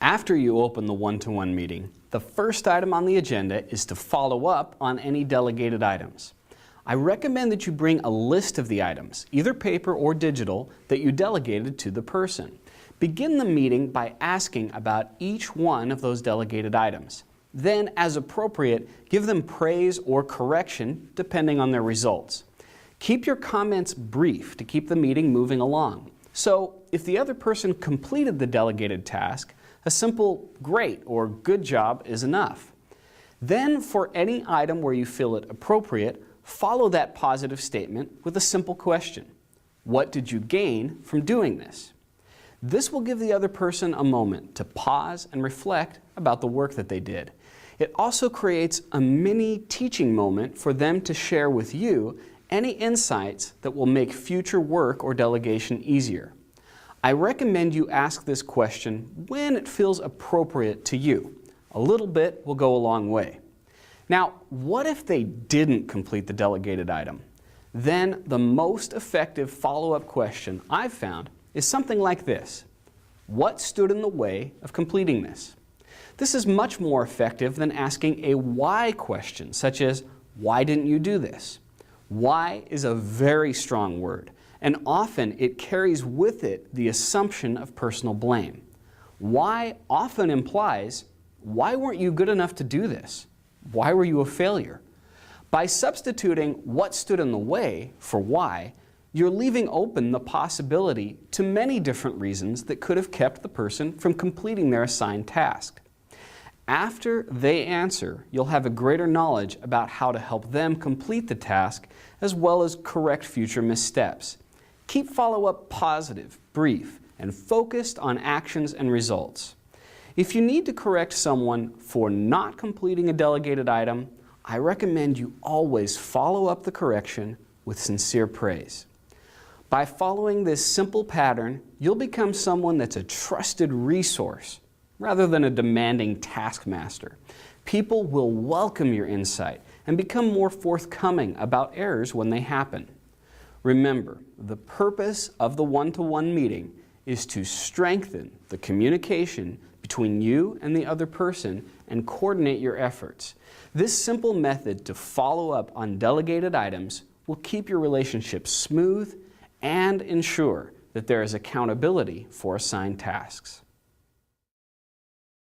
After you open the one-to-one meeting, the first item on the agenda is to follow up on any delegated items. I recommend that you bring a list of the items, either paper or digital, that you delegated to the person. Begin the meeting by asking about each one of those delegated items. Then, as appropriate, give them praise or correction depending on their results. Keep your comments brief to keep the meeting moving along. So, if the other person completed the delegated task, a simple "great" or "good job" is enough. Then, for any item where you feel it appropriate, follow that positive statement with a simple question. What did you gain from doing this? This will give the other person a moment to pause and reflect about the work that they did. It also creates a mini teaching moment for them to share with you any insights that will make future work or delegation easier. I recommend you ask this question when it feels appropriate to you. A little bit will go a long way. Now, what if they didn't complete the delegated item? Then the most effective follow-up question I've found is something like this: what stood in the way of completing this? This is much more effective than asking a why question, such as, why didn't you do this? Why is a very strong word, and often it carries with it the assumption of personal blame. Why often implies, why weren't you good enough to do this? Why were you a failure? By substituting what stood in the way for why, you're leaving open the possibility to many different reasons that could have kept the person from completing their assigned task. After they answer, you'll have a greater knowledge about how to help them complete the task as well as correct future missteps. Keep follow-up positive, brief, and focused on actions and results. If you need to correct someone for not completing a delegated item, I recommend you always follow up the correction with sincere praise. By following this simple pattern, you'll become someone that's a trusted resource rather than a demanding taskmaster. People will welcome your insight and become more forthcoming about errors when they happen. Remember, the purpose of the one-to-one meeting is to strengthen the communication between you and the other person and coordinate your efforts. This simple method to follow up on delegated items will keep your relationship smooth and ensure that there is accountability for assigned tasks.